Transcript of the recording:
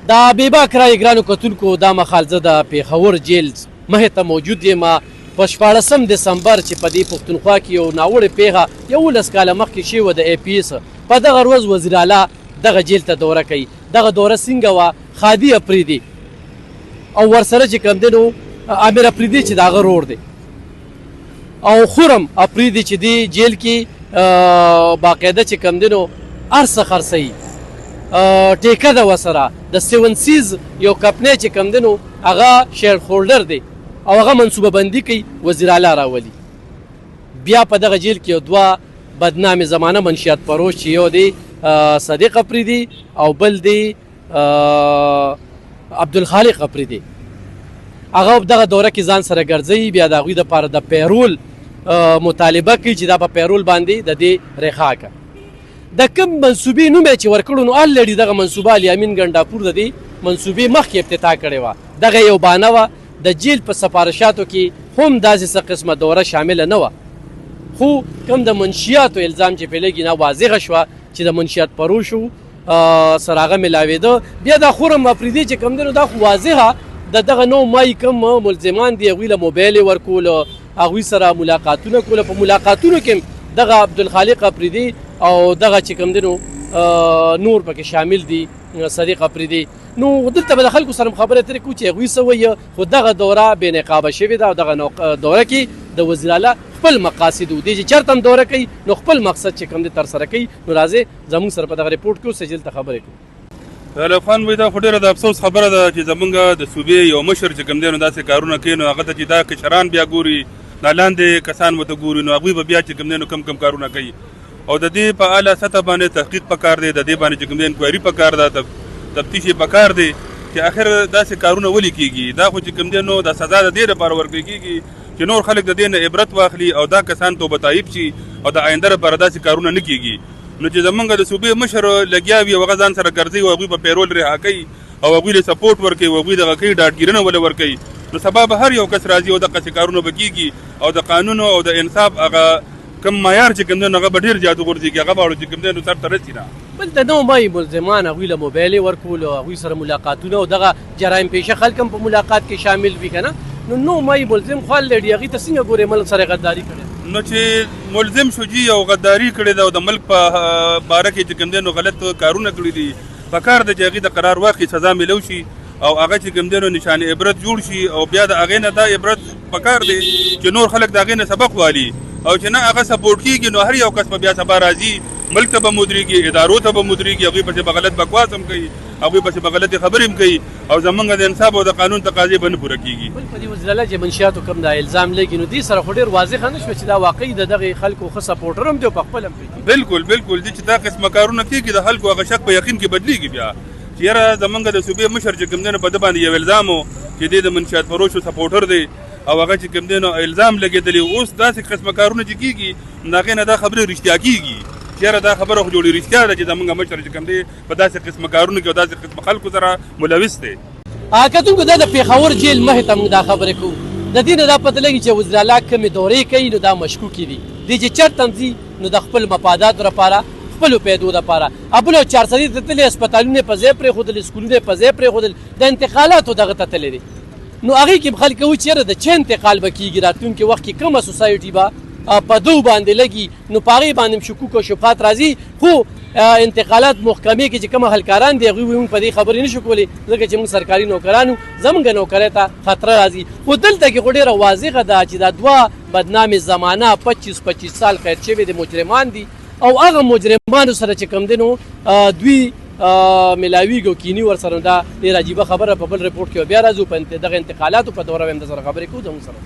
دا بېباک رایې ګرانو کتونکو دا مهال زه د پېښور جیل مخې ته موجود یم په 14 دسمبر چې په دې پښتونخوا کې یو ناوړې پیښه 11 کاله مخکې شوې وه د اے پي ایس په دغه ورځ وزیر اعلی دغه جیل ته دوره کوي. دغه دوره څنګه وه؟ خادي افریدي او ورسره چې کوم دی نو عامر افریدي چې د هغه رور دی او خرم افریدي چې دی جیل کې باقاعده چې کوم دی نو هر څه خرڅوي، ټیکه ده ورسره د 7 سیز یو کمپنۍ چې کوم دی نو هغه شیر هولډر دی او هغه منصوبه بندي کوي وزیر اعلی راولي. بیا په دغه جیل کې یو دوه بدنامې زمانه منشیات فروش چې یو دی صدیق افریدي او بل دی عبدالخالق افریدي، هغه دغه دوره کې ځان سره ګرځوي. بیا د هغوی دپاره د پیرول مطالبه کوي چې دا په پیرول باندې د دې رخا که د کوم منصوبې نوم یې چې ورکړو نو الریډي دغه منصوبه الیامین ګنډاپور د دې منصوبې مخکې افتتاح کړې وه. دغه یو بانه وه د جیل په سفارشاتو کې هم داسې څه قسمه دوره شامله نه وه، خو کوم د منشیاتو الزام چې پې لګي نه واضحه شوه چې د منشیات فروشو سره هغه میلاوېده. بیا دا خرم افریدي چې کوم دی نو دا خو واضحه د دغه نو مای کوم ملزمان دي هغوی له موبایل یې ورکول، هغوی سره ملاقاتونه کول. په ملاقاتونو کې دغه عبدالخالق افریدي او دغه چې کوم دی نو نور پکې شامل دي صدیق افریدي. نو دلته به د خلکو سره خبرې اترې کوو چې هغوی څه وایي، خو دغه دوره بې نقابه شوې ده او دغه دوره کې د وزیر اعلی خپل مقاصد و دی چې چېرته هم دوره کوي نو خپل مقصد چې کوم دی ترسره کوي. نو راځئ زموږ سره په دغه ریپورټ کې اوسئ ته خبرې کوو. طالب خان وایي دا خو ډېره د افسوس خبره ده چې زمونږ د صوبې یو مشر چې کوم دی نو داسې کارونه کوي، نو هغه ته چې دا کشران بیا ګوري، دا لاندې کسان ورته ګوري، نو هغوی به بیا چې کوم دی نو کم کارونه کوي. او د دې په اعلی سطح باندې تحقیق پکار دی، د دې باندې چې کوم دی انکوایري پکار ده، تفتیش یې پکار دی چې آخر داسې کارونه ولې کېږي. دا خو چې کوم دی نو دا سزا د دې لپاره ورکړل کېږي چې نور خلک د دې نه عبرت واخلي او دا کسان توبه طایب شي او د آینده لپاره داسې کارونه نه کېږي. نو چې زمونږ د صوبې مشر لګیا وي او هغه ځان سره ګرځي او هغوی په پیرول رها کوي او هغوی له سپورټ ورکوي او هغوی دغه کوي ډاډګیرنه ولې ورکوي، نو سبا به هر یو کس راځي او دغسې کارونه به کېږي او د قانون او د انصاف هغه کم معیار چې کوم دی نو هغه به ډېر زیات وغورځېږي، هغه به چې کوم دی نو سر ته رسي نه. بل د نو مای ملزمان هغوی له موبایل یې ورکول او هغوی سره ملاقاتونه او دغه جرایم پیشه خلک هم په ملاقات کې شامل وي که نه. نو مای ملزم خو الریډي هغوی ته څنګه ګورې ملک سره غداري کړې؟ نو چې ملزم شو جي او غداري کړې ده او د ملک په باره کې چې کوم دی نو غلط کارونه کړي دي، پکار ده چې هغې د قرار واخلي، سزا میلو شي او هغه چې کوم دی نو نشان عبرت جوړ شي او بیا د هغې نه دا عبرت پکار دی چې نور خلک د هغې نه سبق والي او چې نه هغه سپورټ کېږي نو هر یو کس به بیا سبا راځي ملک ته به مدرېږي، ادارو ته به مدرېږي، هغوی پسې به غلط بکواس هم کوي، هغوی پسې به غلطې خبرې هم کوي او زمونږ د انصاف او د قانون تقاضې به نه پوره کېږي. بل په دې وزیر اعلی چې منشیاتو کوم دا الزام لګي نو دې سره خو ډېر واضحه نه شوه چې دا واقعي د دغې خلکو ښه سپورټر هم دی او په خپل هم پرې بالکل دي چې دا قسمه کارونه کېږي د خلکو هغه شک په یقین کې بدلېږي بیا چې یاره زمونږ د صوبې مشر چې کوم دی نو په ده باندې یو الزام و چې دی د منشیات فروشو سپورټر دی او هغه چې کوم دی نو الزام لګېدلی، اوس داسې قسمه کارونه چې کېږي نو هغې نه دا خبرې رښتیا کېږي چې یاره دا خبره خو جوړې رښتیا ده چې زمونږ مشر چې کوم دی په داسې قسمه کارونو کې او داسې قسمه خلکو سره ملوث دی. کتونکو دا د پېښور جیل مخې ته موږ دا خبرې کوو، د دې نه دا پته لګي چې وزیر اعلی کومې دورې کوي نو دا مشکوکې دي، دی چې چېرته هم ځي نو د خپل مفاداتو لپاره خپلو پیدو دپاره ابل او چارسدي ته تللی، هسپتالونه یې په ځای پرېښودل، سکولونه یې په ځای پرېښودل، د انتقالاتو دغه ته تللی دی. نو هغې کې خلک وایي چې یاره د چا انتقال به کېږي راتلونکي وخت کې کومه سوسایټي به په دو باندې لګي نو په هغې باندې هم شکوک او شبهات راځي. خو انتقالات محکمې کې چې کوم هلکاران دي هغوی وایي موږ په دې خبرې نه شو کولی ځکه چې موږ سرکاري نوکران یو، زموږ نوکرۍ ته خطره راځي. خو دلته کې خو ډېره واضحه ده چې دا دوه بدنامې زمانه 25 سال قید شوي د مجرمان دي او هغه مجرمانو سره چې کوم دی نو دوی میلاویږي او کیني ورسره. دا ډېره عجیبه خبره په بل ریپورټ کې بیا راځو په دغه انتقالاتو په دوره به هم د سره خبرې کوو زموږ سره.